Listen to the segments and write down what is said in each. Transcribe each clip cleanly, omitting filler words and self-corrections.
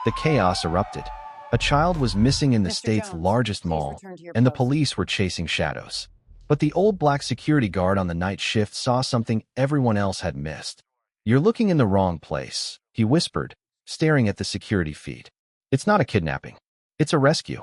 The chaos erupted. A child was missing in the Mr. state's Jones, largest please mall, return to your and the post. police were chasing shadows. But the old black security guard on the night shift saw something everyone else had missed. "You're looking in the wrong place," he whispered, staring at the security feed. "It's not a kidnapping. It's a rescue."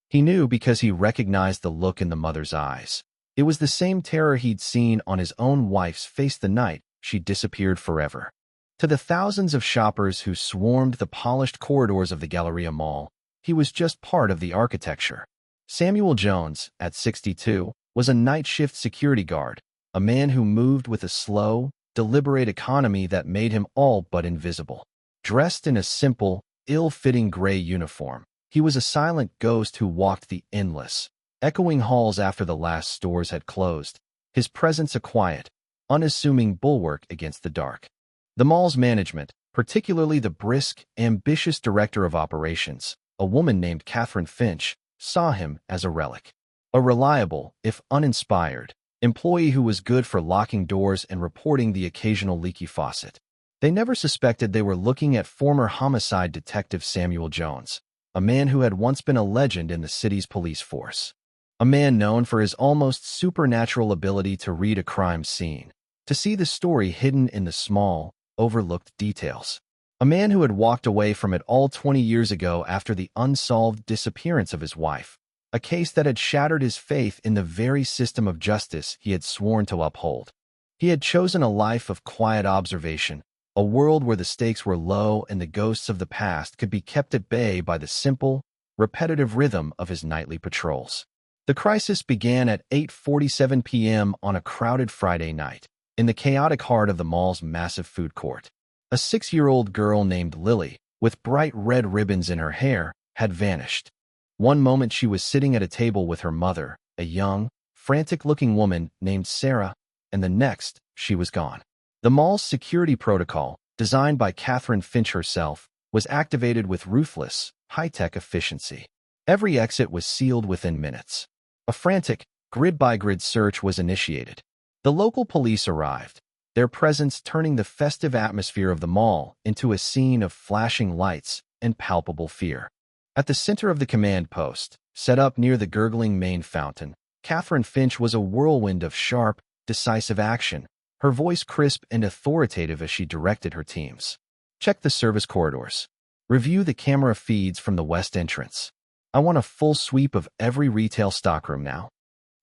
He knew because he recognized the look in the mother's eyes. It was the same terror he'd seen on his own wife's face the night she disappeared forever. To the thousands of shoppers who swarmed the polished corridors of the Galleria Mall, he was just part of the architecture. Samuel Jones, at 62, was a night shift security guard, a man who moved with a slow, deliberate economy that made him all but invisible. Dressed in a simple, ill-fitting gray uniform, he was a silent ghost who walked the endless, echoing halls after the last stores had closed, his presence a quiet, unassuming bulwark against the dark. The mall's management, particularly the brisk, ambitious director of operations, a woman named Catherine Finch, saw him as a relic. A reliable, if uninspired, employee who was good for locking doors and reporting the occasional leaky faucet. They never suspected they were looking at former homicide detective Samuel Jones, a man who had once been a legend in the city's police force. A man known for his almost supernatural ability to read a crime scene, to see the story hidden in the small, overlooked details. A man who had walked away from it all 20 years ago after the unsolved disappearance of his wife, a case that had shattered his faith in the very system of justice he had sworn to uphold. He had chosen a life of quiet observation, a world where the stakes were low and the ghosts of the past could be kept at bay by the simple, repetitive rhythm of his nightly patrols. The crisis began at 8:47 p.m. on a crowded Friday night, in the chaotic heart of the mall's massive food court. A 6-year-old girl named Lily, with bright red ribbons in her hair, had vanished. One moment she was sitting at a table with her mother, a young, frantic-looking woman named Sarah, and the next, she was gone. The mall's security protocol, designed by Catherine Finch herself, was activated with ruthless, high-tech efficiency. Every exit was sealed within minutes. A frantic, grid-by-grid search was initiated. The local police arrived, their presence turning the festive atmosphere of the mall into a scene of flashing lights and palpable fear. At the center of the command post, set up near the gurgling main fountain, Catherine Finch was a whirlwind of sharp, decisive action, her voice crisp and authoritative as she directed her teams. "Check the service corridors. Review the camera feeds from the west entrance. I want a full sweep of every retail stockroom now."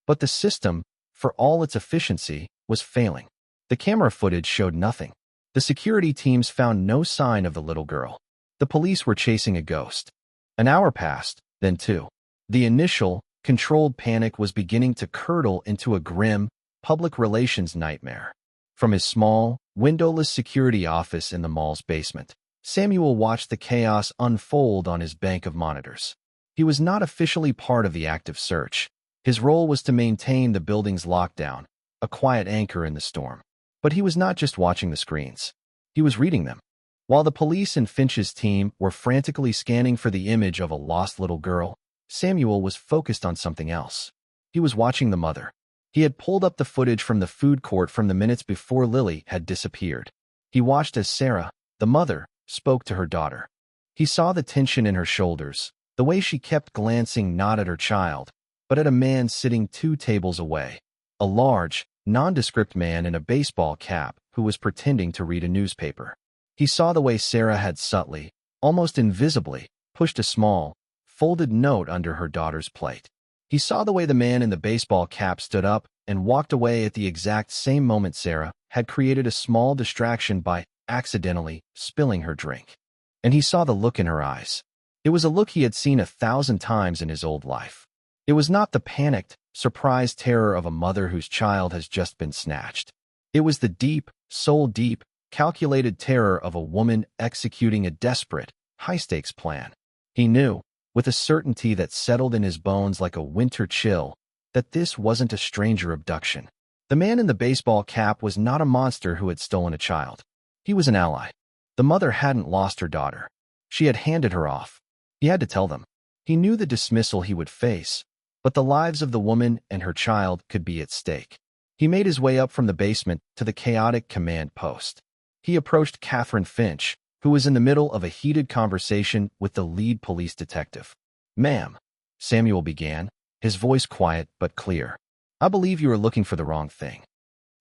But the system, for all its efficiency, was failing. The camera footage showed nothing. The security teams found no sign of the little girl. The police were chasing a ghost. An hour passed, then two. The initial, controlled panic was beginning to curdle into a grim, public relations nightmare. From his small, windowless security office in the mall's basement, Samuel watched the chaos unfold on his bank of monitors. He was not officially part of the active search. His role was to maintain the building's lockdown, a quiet anchor in the storm. But he was not just watching the screens. He was reading them. While the police and Finch's team were frantically scanning for the image of a lost little girl, Samuel was focused on something else. He was watching the mother. He had pulled up the footage from the food court from the minutes before Lily had disappeared. He watched as Sarah, the mother, spoke to her daughter. He saw the tension in her shoulders, the way she kept glancing not at her child, but at a man sitting 2 tables away, a large, nondescript man in a baseball cap who was pretending to read a newspaper. He saw the way Sarah had subtly, almost invisibly, pushed a small, folded note under her daughter's plate. He saw the way the man in the baseball cap stood up and walked away at the exact same moment Sarah had created a small distraction by accidentally spilling her drink. And he saw the look in her eyes. It was a look he had seen 1,000 times in his old life. It was not the panicked, surprised terror of a mother whose child has just been snatched. It was the deep, soul-deep, calculated terror of a woman executing a desperate, high-stakes plan. He knew, with a certainty that settled in his bones like a winter chill, that this wasn't a stranger abduction. The man in the baseball cap was not a monster who had stolen a child. He was an ally. The mother hadn't lost her daughter. She had handed her off. He had to tell them. He knew the dismissal he would face, but the lives of the woman and her child could be at stake. He made his way up from the basement to the chaotic command post. He approached Catherine Finch, who was in the middle of a heated conversation with the lead police detective. "Ma'am," Samuel began, his voice quiet but clear. "I believe you are looking for the wrong thing."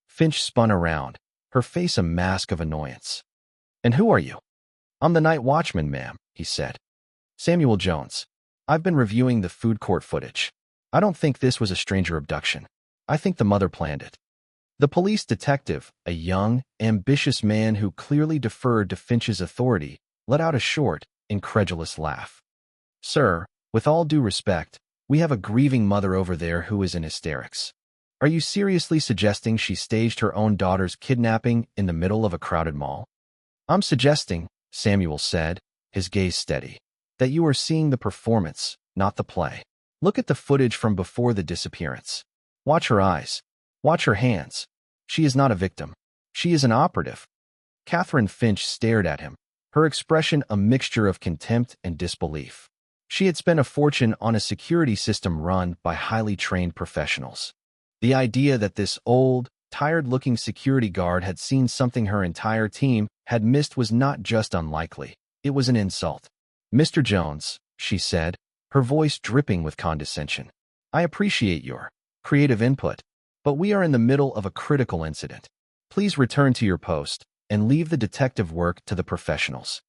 Finch spun around, her face a mask of annoyance. "And who are you?" "I'm the night watchman, ma'am," he said. "Samuel Jones. I've been reviewing the food court footage. I don't think this was a stranger abduction. I think the mother planned it." The police detective, a young, ambitious man who clearly deferred to Finch's authority, let out a short, incredulous laugh. "Sir, with all due respect, we have a grieving mother over there who is in hysterics. Are you seriously suggesting she staged her own daughter's kidnapping in the middle of a crowded mall?" "I'm suggesting," Samuel said, his gaze steady, "that you are seeing the performance, not the play. Look at the footage from before the disappearance. Watch her eyes. Watch her hands. She is not a victim. She is an operative." Catherine Finch stared at him, her expression a mixture of contempt and disbelief. She had spent a fortune on a security system run by highly trained professionals. The idea that this old, tired-looking security guard had seen something her entire team had missed was not just unlikely, it was an insult. "Mr. Jones," she said, her voice dripping with condescension, "I appreciate your creative input, but we are in the middle of a critical incident. Please return to your post and leave the detective work to the professionals."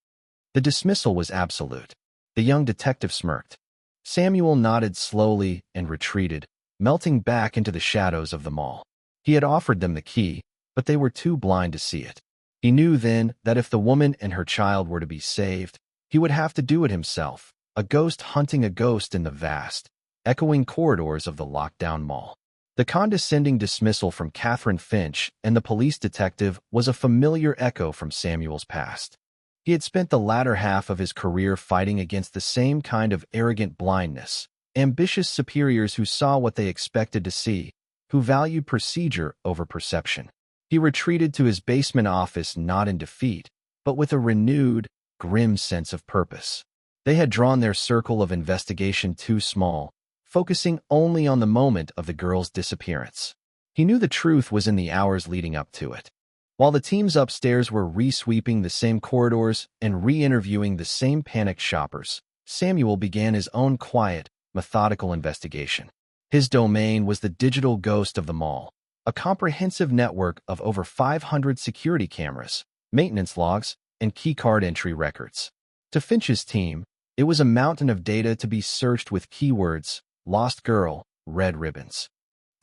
The dismissal was absolute. The young detective smirked. Samuel nodded slowly and retreated, melting back into the shadows of the mall. He had offered them the key, but they were too blind to see it. He knew then that if the woman and her child were to be saved, he would have to do it himself, a ghost hunting a ghost in the vast, echoing corridors of the lockdown mall. The condescending dismissal from Catherine Finch and the police detective was a familiar echo from Samuel's past. He had spent the latter half of his career fighting against the same kind of arrogant blindness, ambitious superiors who saw what they expected to see, who valued procedure over perception. He retreated to his basement office not in defeat, but with a renewed, grim sense of purpose. They had drawn their circle of investigation too small, focusing only on the moment of the girl's disappearance. He knew the truth was in the hours leading up to it. While the teams upstairs were re-sweeping the same corridors and re-interviewing the same panicked shoppers, Samuel began his own quiet, methodical investigation. His domain was the digital ghost of the mall, a comprehensive network of over 500 security cameras, maintenance logs, and keycard entry records. To Finch's team, it was a mountain of data to be searched with keywords, lost girl, red ribbons.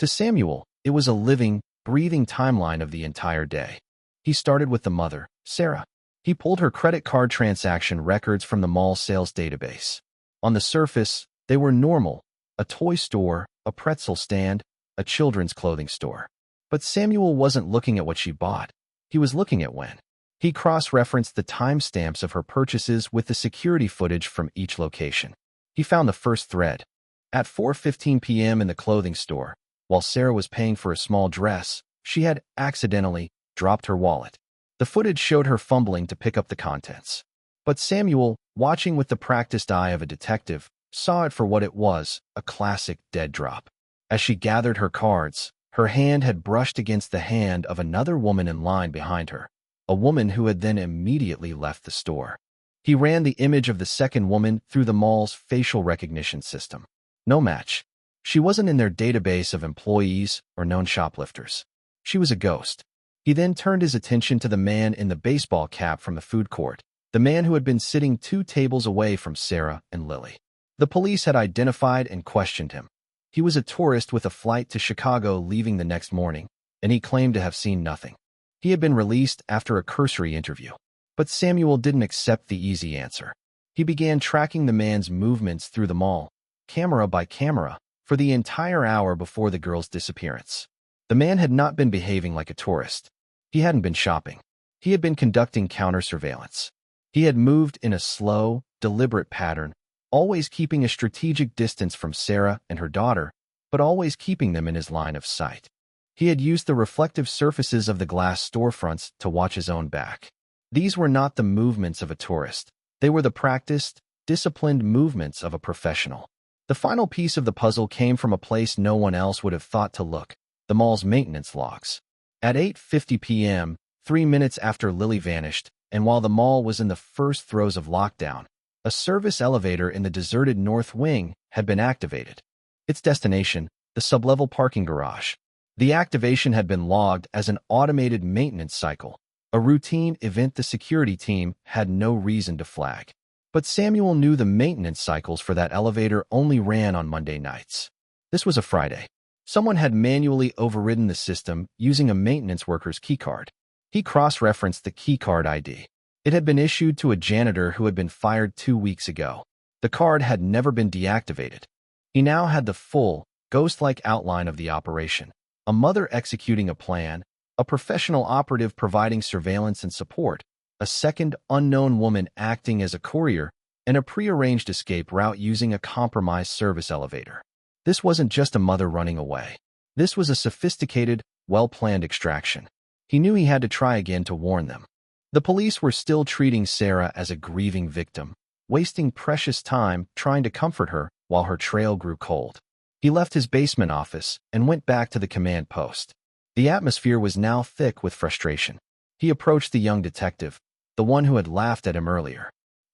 To Samuel, it was a living, breathing timeline of the entire day. He started with the mother, Sarah. He pulled her credit card transaction records from the mall sales database. On the surface, they were normal: a toy store, a pretzel stand, a children's clothing store. But Samuel wasn't looking at what she bought. He was looking at when. He cross-referenced the timestamps of her purchases with the security footage from each location. He found the first thread. At 4:15 p.m. in the clothing store, while Sarah was paying for a small dress, she had accidentally dropped her wallet. The footage showed her fumbling to pick up the contents. But Samuel, watching with the practiced eye of a detective, saw it for what it was, a classic dead drop. As she gathered her cards, her hand had brushed against the hand of another woman in line behind her, a woman who had then immediately left the store. He ran the image of the second woman through the mall's facial recognition system. No match. She wasn't in their database of employees or known shoplifters. She was a ghost. He then turned his attention to the man in the baseball cap from the food court, the man who had been sitting 2 tables away from Sarah and Lily. The police had identified and questioned him. He was a tourist with a flight to Chicago leaving the next morning, and he claimed to have seen nothing. He had been released after a cursory interview. But Samuel didn't accept the easy answer. He began tracking the man's movements through the mall, camera by camera, for the entire hour before the girl's disappearance. The man had not been behaving like a tourist. He hadn't been shopping. He had been conducting counter-surveillance. He had moved in a slow, deliberate pattern, always keeping a strategic distance from Sarah and her daughter, but always keeping them in his line of sight. He had used the reflective surfaces of the glass storefronts to watch his own back. These were not the movements of a tourist. They were the practiced, disciplined movements of a professional. The final piece of the puzzle came from a place no one else would have thought to look: the mall's maintenance logs. At 8:50 p.m., 3 minutes after Lily vanished, and while the mall was in the first throes of lockdown, a service elevator in the deserted North Wing had been activated. Its destination, the sublevel parking garage. The activation had been logged as an automated maintenance cycle, a routine event the security team had no reason to flag. But Samuel knew the maintenance cycles for that elevator only ran on Monday nights. This was a Friday. Someone had manually overridden the system using a maintenance worker's keycard. He cross-referenced the keycard ID. It had been issued to a janitor who had been fired 2 weeks ago. The card had never been deactivated. He now had the full, ghost-like outline of the operation. A mother executing a plan, a professional operative providing surveillance and support, a second unknown woman acting as a courier, and a prearranged escape route using a compromised service elevator. This wasn't just a mother running away. This was a sophisticated, well-planned extraction. He knew he had to try again to warn them. The police were still treating Sarah as a grieving victim, wasting precious time trying to comfort her while her trail grew cold. He left his basement office and went back to the command post. The atmosphere was now thick with frustration. He approached the young detective, the one who had laughed at him earlier.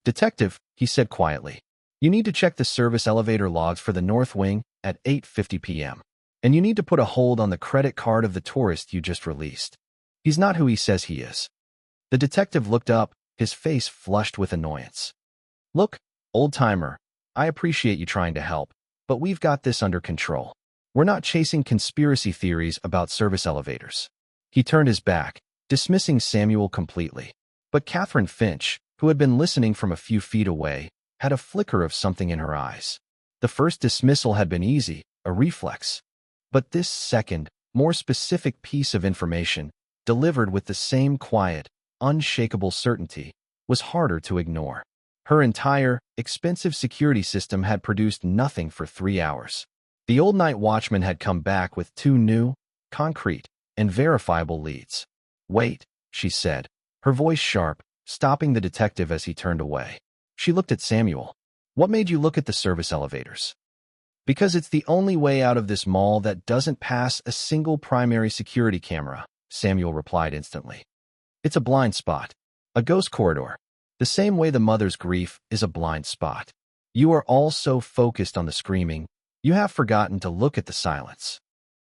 "Detective," he said quietly, "you need to check the service elevator logs for the North Wing at 8:50 p.m. And you need to put a hold on the credit card of the tourist you just released. He's not who he says he is." The detective looked up, his face flushed with annoyance. "Look, old-timer, I appreciate you trying to help, but we've got this under control. We're not chasing conspiracy theories about service elevators." He turned his back, dismissing Samuel completely. But Catherine Finch, who had been listening from a few feet away, had a flicker of something in her eyes. The first dismissal had been easy, a reflex. But this second, more specific piece of information, delivered with the same quiet, unshakable certainty, was harder to ignore. Her entire, expensive security system had produced nothing for 3 hours. The old night watchman had come back with 2 new, concrete, and verifiable leads. "Wait," she said, her voice sharp, stopping the detective as he turned away. She looked at Samuel. "What made you look at the service elevators?" "Because it's the only way out of this mall that doesn't pass a single primary security camera," Samuel replied instantly. "It's a blind spot, a ghost corridor, the same way the mother's grief is a blind spot. You are all so focused on the screaming, you have forgotten to look at the silence."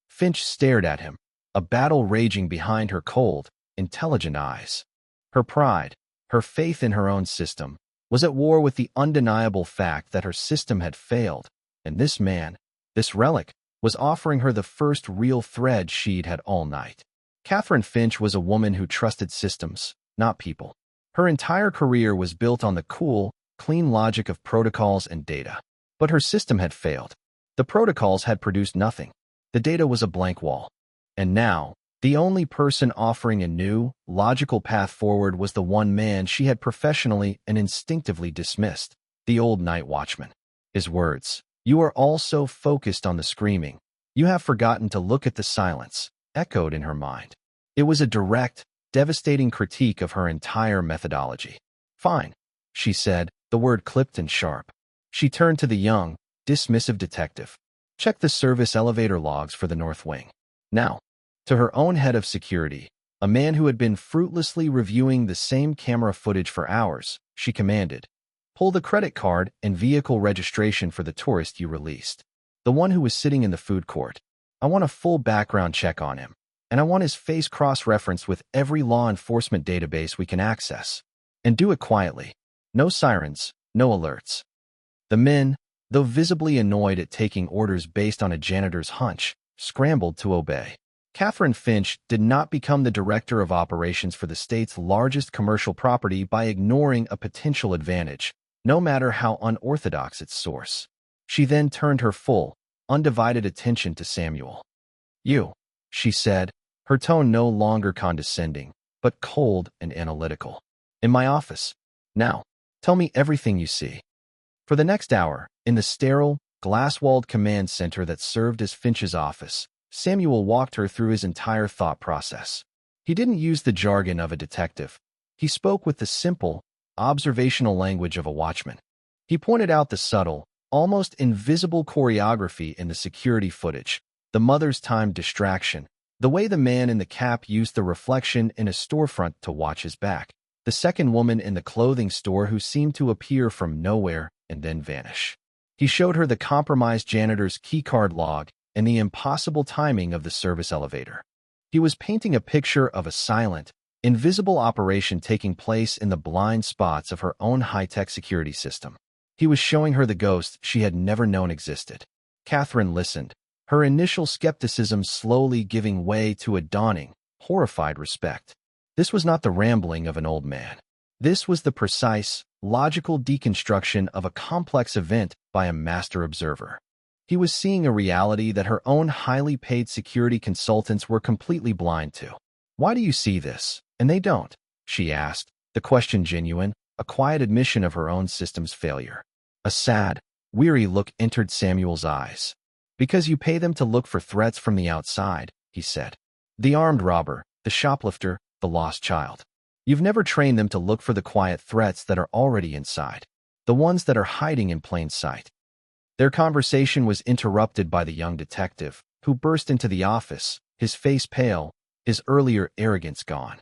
Finch stared at him, a battle raging behind her cold, intelligent eyes. Her pride, her faith in her own system, was at war with the undeniable fact that her system had failed, and this man, this relic, was offering her the first real thread she'd had all night. Catherine Finch was a woman who trusted systems, not people. Her entire career was built on the cool, clean logic of protocols and data. But her system had failed. The protocols had produced nothing. The data was a blank wall. And now, the only person offering a new, logical path forward was the one man she had professionally and instinctively dismissed, the old night watchman. His words, "You are all so focused on the screaming, you have forgotten to look at the silence," echoed in her mind. It was a direct, devastating critique of her entire methodology. "Fine," she said, the word clipped and sharp. She turned to the young, dismissive detective. "Check the service elevator logs for the North Wing. Now." To her own head of security, a man who had been fruitlessly reviewing the same camera footage for hours, she commanded, "Pull the credit card and vehicle registration for the tourist you released. The one who was sitting in the food court. I want a full background check on him, and I want his face cross-referenced with every law enforcement database we can access. And do it quietly. No sirens, no alerts." The men, though visibly annoyed at taking orders based on a janitor's hunch, scrambled to obey. Catherine Finch did not become the director of operations for the state's largest commercial property by ignoring a potential advantage, no matter how unorthodox its source. She then turned her full, undivided attention to Samuel. "You," she said, her tone no longer condescending, but cold and analytical. "In my office. Now, tell me everything you see." For the next hour, in the sterile, glass-walled command center that served as Finch's office, Samuel walked her through his entire thought process. He didn't use the jargon of a detective. He spoke with the simple, observational language of a watchman. He pointed out the subtle, almost invisible choreography in the security footage, the mother's timed distraction, the way the man in the cap used the reflection in a storefront to watch his back, the second woman in the clothing store who seemed to appear from nowhere and then vanish. He showed her the compromised janitor's keycard log and the impossible timing of the service elevator. He was painting a picture of a silent, invisible operation taking place in the blind spots of her own high-tech security system. He was showing her the ghost she had never known existed. Catherine listened, her initial skepticism slowly giving way to a dawning, horrified respect. This was not the rambling of an old man. This was the precise, logical deconstruction of a complex event by a master observer. He was seeing a reality that her own highly paid security consultants were completely blind to. "Why do you see this, and they don't?" she asked, the question genuine, a quiet admission of her own system's failure. A sad, weary look entered Samuel's eyes. "Because you pay them to look for threats from the outside," he said. "The armed robber, the shoplifter, the lost child. You've never trained them to look for the quiet threats that are already inside, the ones that are hiding in plain sight." Their conversation was interrupted by the young detective, who burst into the office, his face pale, his earlier arrogance gone.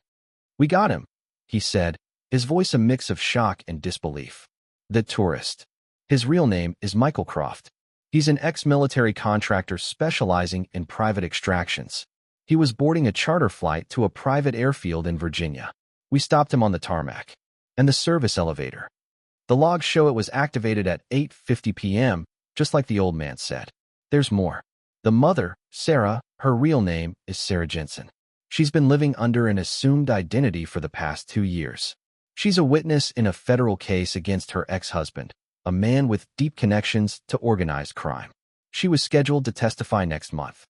"We got him," he said, his voice a mix of shock and disbelief. "The tourist. His real name is Michael Croft. He's an ex-military contractor specializing in private extractions. He was boarding a charter flight to a private airfield in Virginia. We stopped him on the tarmac. And the service elevator. The logs show it was activated at 8:50 p.m., just like the old man said. There's more. The mother, Sarah, her real name is Sarah Jensen. She's been living under an assumed identity for the past 2 years. She's a witness in a federal case against her ex-husband, a man with deep connections to organized crime. She was scheduled to testify next month."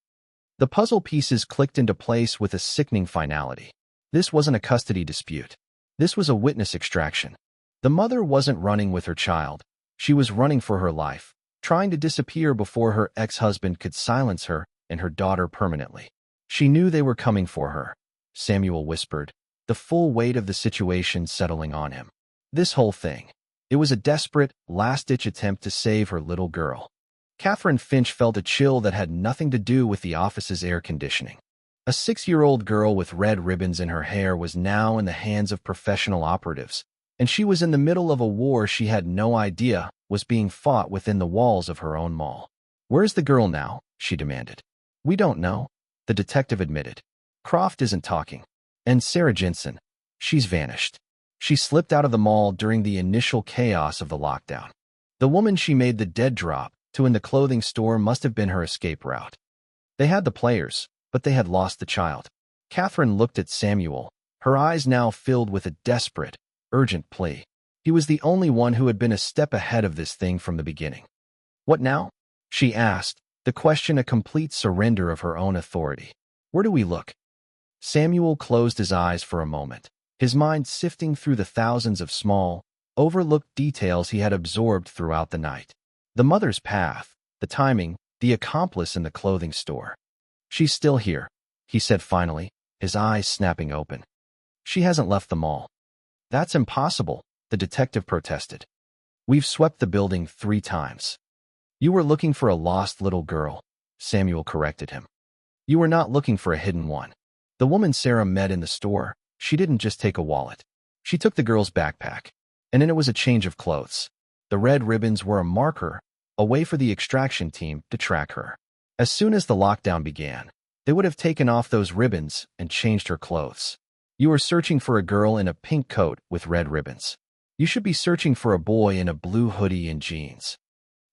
The puzzle pieces clicked into place with a sickening finality. This wasn't a custody dispute. This was a witness extraction. The mother wasn't running with her child. She was running for her life, trying to disappear before her ex-husband could silence her and her daughter permanently. "She knew they were coming for her," Samuel whispered, the full weight of the situation settling on him. This whole thing. It was a desperate, last-ditch attempt to save her little girl. Catherine Finch felt a chill that had nothing to do with the office's air conditioning. A 6-year-old girl with red ribbons in her hair was now in the hands of professional operatives, and she was in the middle of a war she had no idea was being fought within the walls of her own mall. "Where's the girl now?" she demanded. "We don't know," the detective admitted. "Croft isn't talking. And Sarah Jensen, she's vanished. She slipped out of the mall during the initial chaos of the lockdown. The woman she made the dead drop to in the clothing store must have been her escape route. They had the players, but they had lost the child." Catherine looked at Samuel, her eyes now filled with a desperate, urgent plea. He was the only one who had been a step ahead of this thing from the beginning. "What now?" she asked, the question a complete surrender of her own authority. "Where do we look?" Samuel closed his eyes for a moment, his mind sifting through the thousands of small, overlooked details he had absorbed throughout the night. The mother's path, the timing, the accomplice in the clothing store. "She's still here," he said finally, his eyes snapping open. "She hasn't left the mall." "That's impossible," the detective protested. "We've swept the building 3 times. "You were looking for a lost little girl," Samuel corrected him. "You were not looking for a hidden one. The woman Sarah met in the store, she didn't just take a wallet. She took the girl's backpack, and in it was a change of clothes. The red ribbons were a marker, a way for the extraction team to track her. As soon as the lockdown began, they would have taken off those ribbons and changed her clothes. You were searching for a girl in a pink coat with red ribbons. You should be searching for a boy in a blue hoodie and jeans."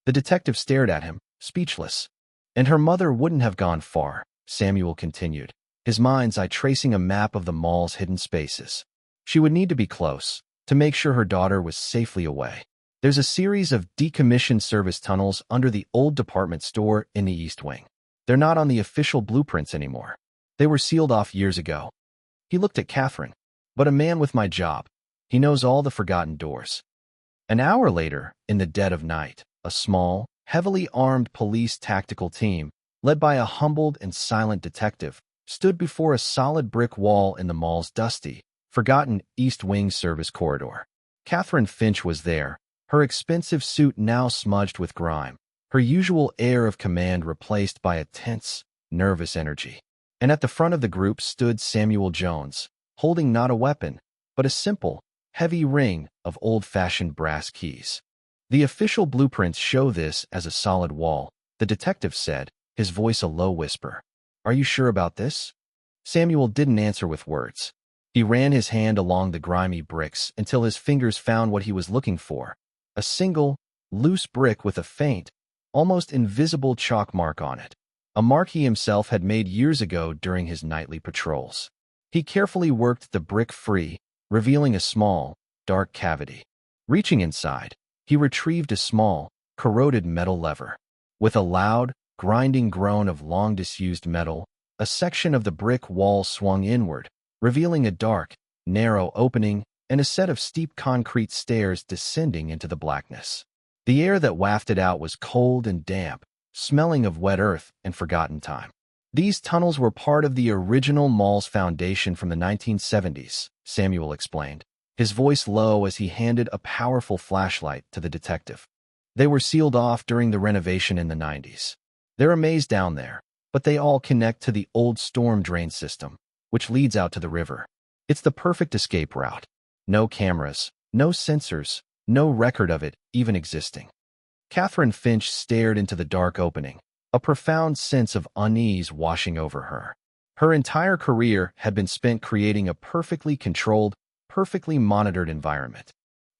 The detective stared at him, speechless. "And her mother wouldn't have gone far," Samuel continued, his mind's eye tracing a map of the mall's hidden spaces. "She would need to be close, to make sure her daughter was safely away. There's a series of decommissioned service tunnels under the old department store in the East Wing. They're not on the official blueprints anymore. They were sealed off years ago." He looked at Catherine. "But a man with my job. He knows all the forgotten doors." An hour later, in the dead of night, a small, heavily armed police tactical team, led by a humbled and silent detective, stood before a solid brick wall in the mall's dusty, forgotten East Wing service corridor. Catherine Finch was there, her expensive suit now smudged with grime, her usual air of command replaced by a tense, nervous energy. And at the front of the group stood Samuel Jones, holding not a weapon, but a simple, heavy ring of old-fashioned brass keys. The official blueprints show this as a solid wall, the detective said, his voice a low whisper. Are you sure about this? Samuel didn't answer with words. He ran his hand along the grimy bricks until his fingers found what he was looking for, a single, loose brick with a faint, almost invisible chalk mark on it, a mark he himself had made years ago during his nightly patrols. He carefully worked the brick free, revealing a small, dark cavity. Reaching inside, he retrieved a small, corroded metal lever. With a loud, grinding groan of long-disused metal, a section of the brick wall swung inward, revealing a dark, narrow opening and a set of steep concrete stairs descending into the blackness. The air that wafted out was cold and damp, smelling of wet earth and forgotten time. These tunnels were part of the original mall's foundation from the 1970s, Samuel explained, his voice low as he handed a powerful flashlight to the detective. They were sealed off during the renovation in the 90s. There are mazes down there, but they all connect to the old storm drain system, which leads out to the river. It's the perfect escape route. No cameras, no sensors, no record of it even existing. Catherine Finch stared into the dark opening, a profound sense of unease washing over her. Her entire career had been spent creating a perfectly controlled, perfectly monitored environment.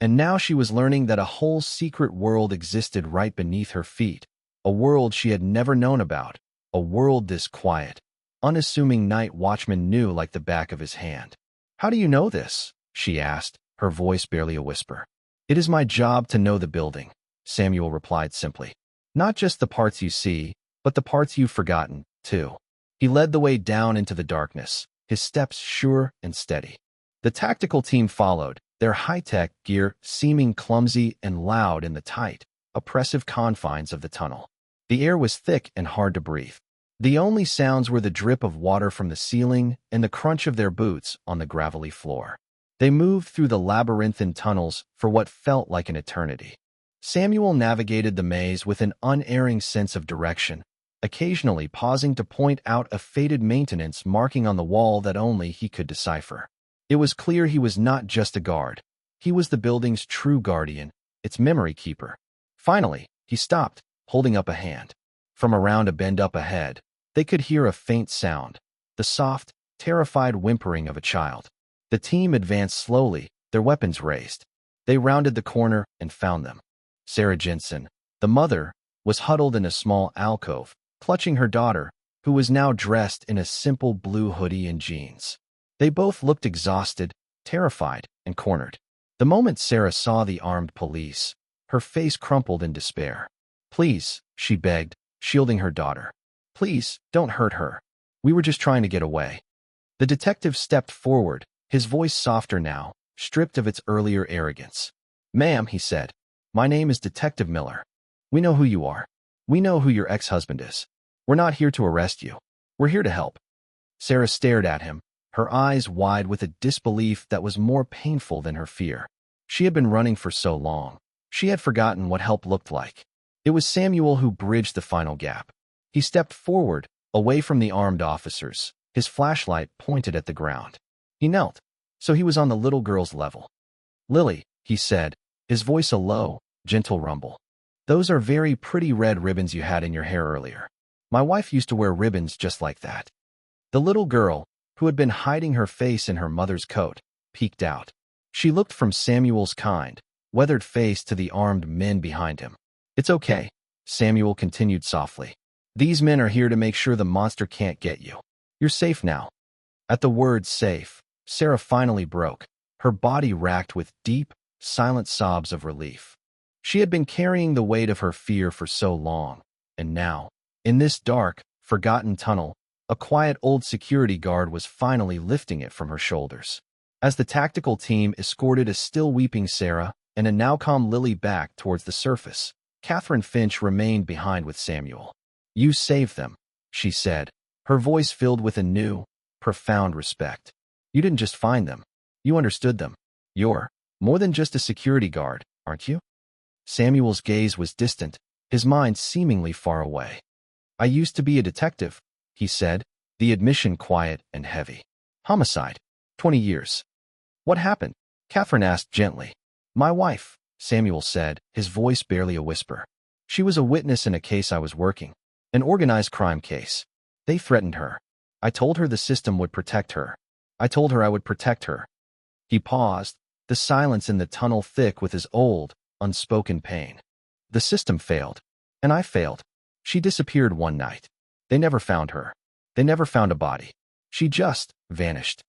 And now she was learning that a whole secret world existed right beneath her feet, a world she had never known about, a world this quiet, unassuming night watchman knew like the back of his hand. How do you know this? She asked, her voice barely a whisper. It is my job to know the building, Samuel replied simply. Not just the parts you see, but the parts you've forgotten, too. He led the way down into the darkness, his steps sure and steady. The tactical team followed, their high-tech gear seeming clumsy and loud in the tight, oppressive confines of the tunnel. The air was thick and hard to breathe. The only sounds were the drip of water from the ceiling and the crunch of their boots on the gravelly floor. They moved through the labyrinthine tunnels for what felt like an eternity. Samuel navigated the maze with an unerring sense of direction, occasionally pausing to point out a faded maintenance marking on the wall that only he could decipher. It was clear he was not just a guard. He was the building's true guardian, its memory keeper. Finally, he stopped, holding up a hand. From around a bend up ahead, they could hear a faint sound, the soft, terrified whimpering of a child. The team advanced slowly, their weapons raised. They rounded the corner and found them. Sarah Jensen, the mother, was huddled in a small alcove, clutching her daughter, who was now dressed in a simple blue hoodie and jeans. They both looked exhausted, terrified, and cornered. The moment Sarah saw the armed police, her face crumpled in despair. Please, she begged, shielding her daughter. Please, don't hurt her. We were just trying to get away. The detective stepped forward, his voice softer now, stripped of its earlier arrogance. Ma'am, he said, my name is Detective Miller. We know who you are. We know who your ex-husband is. We're not here to arrest you. We're here to help. Sarah stared at him, her eyes wide with a disbelief that was more painful than her fear. She had been running for so long. She had forgotten what help looked like. It was Samuel who bridged the final gap. He stepped forward, away from the armed officers, his flashlight pointed at the ground. He knelt, so he was on the little girl's level. Lily, he said, his voice a low, gentle rumble. Those are very pretty red ribbons you had in your hair earlier. My wife used to wear ribbons just like that. The little girl, who had been hiding her face in her mother's coat, peeked out. She looked from Samuel's kind, weathered face to the armed men behind him. It's okay, Samuel continued softly. These men are here to make sure the monster can't get you. You're safe now. At the word safe, Sarah finally broke, her body racked with deep, silent sobs of relief. She had been carrying the weight of her fear for so long, and now, in this dark, forgotten tunnel, a quiet old security guard was finally lifting it from her shoulders. As the tactical team escorted a still weeping Sarah and a now calm Lily back towards the surface, Catherine Finch remained behind with Samuel. You saved them, she said, her voice filled with a new, profound respect. You didn't just find them. You understood them. You're more than just a security guard, aren't you? Samuel's gaze was distant, his mind seemingly far away. I used to be a detective, he said, the admission quiet and heavy. Homicide. 20 years. What happened? Catherine asked gently. My wife, Samuel said, his voice barely a whisper. She was a witness in a case I was working, an organized crime case. They threatened her. I told her the system would protect her. I told her I would protect her. He paused, the silence in the tunnel thick with his old, unspoken pain. The system failed, and I failed. She disappeared one night. They never found her. They never found a body. She just vanished.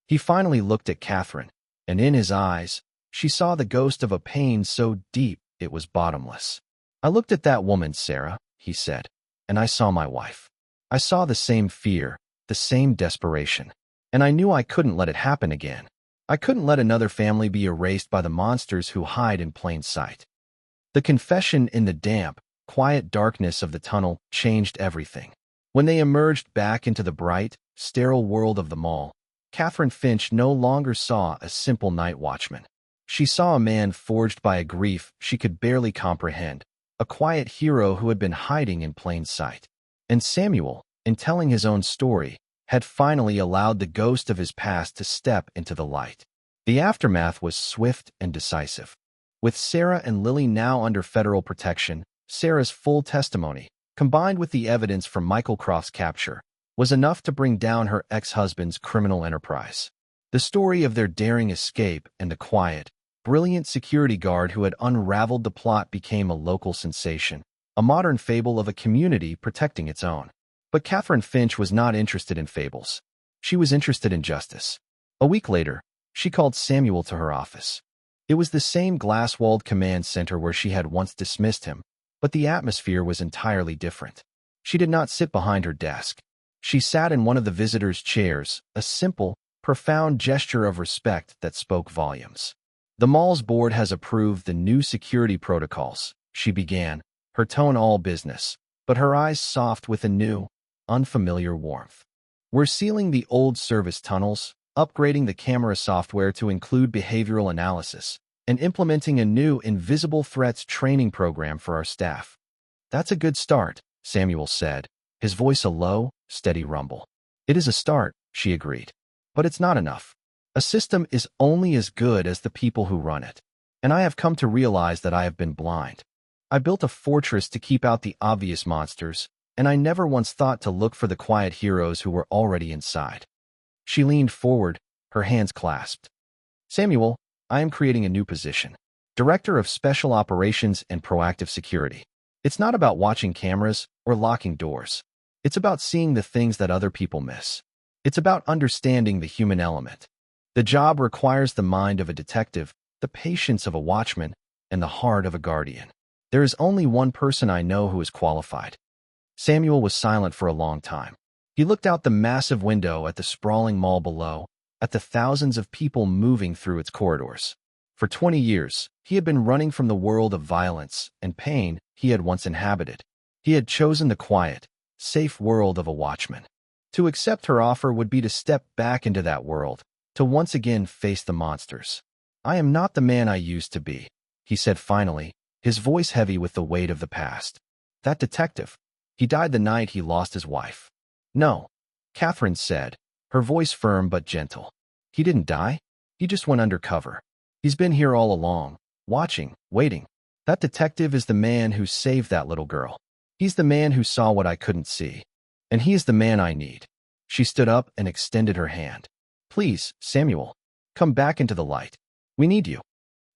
He finally looked at Catherine, and in his eyes, she saw the ghost of a pain so deep it was bottomless. I looked at that woman, Sarah, he said, and I saw my wife. I saw the same fear, the same desperation, and I knew I couldn't let it happen again. I couldn't let another family be erased by the monsters who hide in plain sight. The confession in the damp, quiet darkness of the tunnel changed everything. When they emerged back into the bright, sterile world of the mall, Catherine Finch no longer saw a simple night watchman. She saw a man forged by a grief she could barely comprehend, a quiet hero who had been hiding in plain sight. And Samuel, in telling his own story, had finally allowed the ghost of his past to step into the light. The aftermath was swift and decisive. With Sarah and Lily now under federal protection, Sarah's full testimony, combined with the evidence from Michael Croft's capture, was enough to bring down her ex-husband's criminal enterprise. The story of their daring escape and the quiet, brilliant security guard who had unraveled the plot became a local sensation, a modern fable of a community protecting its own. But Catherine Finch was not interested in fables. She was interested in justice. A week later, she called Samuel to her office. It was the same glass-walled command center where she had once dismissed him, but the atmosphere was entirely different. She did not sit behind her desk. She sat in one of the visitors' chairs, a simple, profound gesture of respect that spoke volumes. The mall's board has approved the new security protocols, she began, her tone all business, but her eyes soft with a new, unfamiliar warmth. We're sealing the old service tunnels, upgrading the camera software to include behavioral analysis, and implementing a new invisible threats training program for our staff. That's a good start, Samuel said, his voice a low, steady rumble. It is a start, she agreed. But it's not enough. A system is only as good as the people who run it. And I have come to realize that I have been blind. I built a fortress to keep out the obvious monsters, and I never once thought to look for the quiet heroes who were already inside. She leaned forward, her hands clasped. Samuel, I am creating a new position. Director of Special Operations and Proactive Security. It's not about watching cameras or locking doors. It's about seeing the things that other people miss. It's about understanding the human element. The job requires the mind of a detective, the patience of a watchman, and the heart of a guardian. There is only one person I know who is qualified. Samuel was silent for a long time. He looked out the massive window at the sprawling mall below, at the thousands of people moving through its corridors. For 20 years, he had been running from the world of violence and pain he had once inhabited. He had chosen the quiet, safe world of a watchman. To accept her offer would be to step back into that world, to once again face the monsters. I am not the man I used to be, he said finally, his voice heavy with the weight of the past. That detective, he died the night he lost his wife. No, Catherine said, her voice firm but gentle. He didn't die. He just went undercover. He's been here all along, watching, waiting. That detective is the man who saved that little girl. He's the man who saw what I couldn't see. And he is the man I need. She stood up and extended her hand. Please, Samuel, come back into the light. We need you.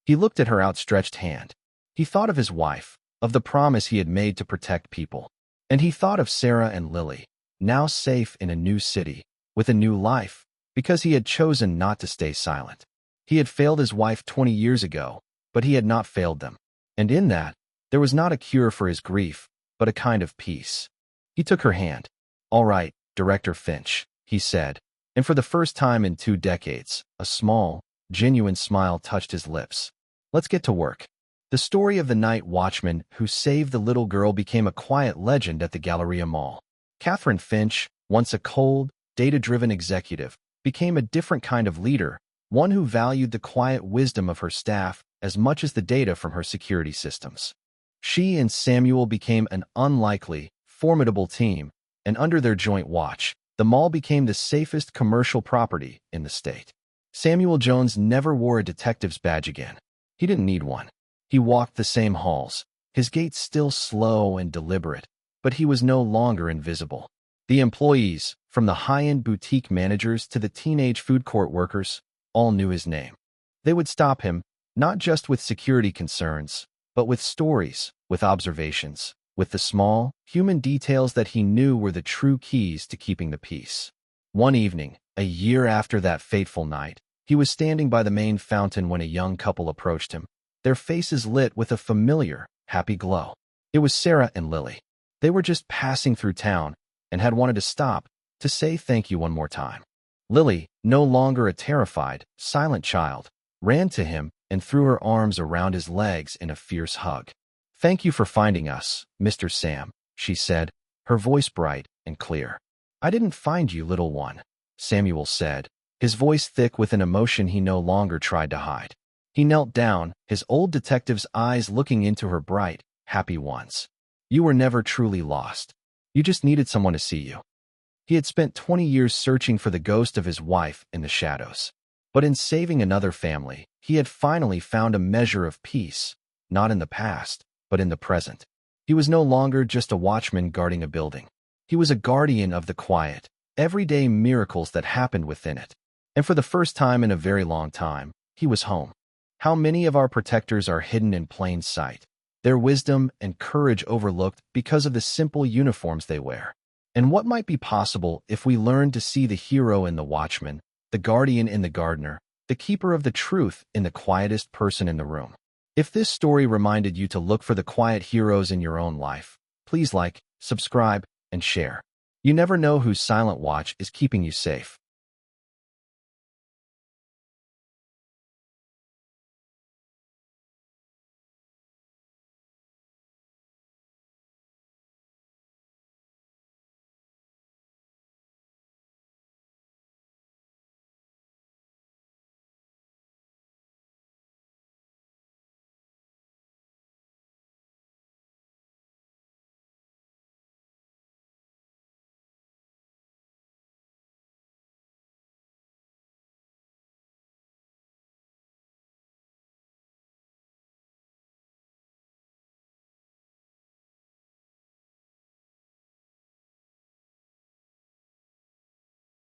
He looked at her outstretched hand. He thought of his wife, of the promise he had made to protect people. And he thought of Sarah and Lily, now safe in a new city, with a new life, because he had chosen not to stay silent. He had failed his wife 20 years ago, but he had not failed them. And in that, there was not a cure for his grief, but a kind of peace. He took her hand. All right, Director Finch, he said, and for the first time in 2 decades, a small, genuine smile touched his lips. Let's get to work. The story of the night watchman who saved the little girl became a quiet legend at the Galleria Mall. Catherine Finch, once a cold, data-driven executive, became a different kind of leader, one who valued the quiet wisdom of her staff as much as the data from her security systems. She and Samuel became an unlikely, formidable team, and under their joint watch, the mall became the safest commercial property in the state. Samuel Jones never wore a detective's badge again. He didn't need one. He walked the same halls, his gait still slow and deliberate, but he was no longer invisible. The employees, from the high-end boutique managers to the teenage food court workers, all knew his name. They would stop him, not just with security concerns, but with stories, with observations, with the small, human details that he knew were the true keys to keeping the peace. One evening, a year after that fateful night, he was standing by the main fountain when a young couple approached him, their faces lit with a familiar, happy glow. It was Sarah and Lily. They were just passing through town and had wanted to stop to say thank you one more time. Lily, no longer a terrified, silent child, ran to him and threw her arms around his legs in a fierce hug. "Thank you for finding us, Mr. Sam," she said, her voice bright and clear. "I didn't find you, little one," Samuel said, his voice thick with an emotion he no longer tried to hide. He knelt down, his old detective's eyes looking into her bright, happy ones. "You were never truly lost. You just needed someone to see you." He had spent 20 years searching for the ghost of his wife in the shadows. But in saving another family, he had finally found a measure of peace, not in the past, but in the present. He was no longer just a watchman guarding a building. He was a guardian of the quiet, everyday miracles that happened within it. And for the first time in a very long time, he was home. How many of our protectors are hidden in plain sight, their wisdom and courage overlooked because of the simple uniforms they wear? And what might be possible if we learned to see the hero in the watchman, the guardian in the gardener, the keeper of the truth in the quietest person in the room? If this story reminded you to look for the quiet heroes in your own life, please like, subscribe, and share. You never know whose silent watch is keeping you safe.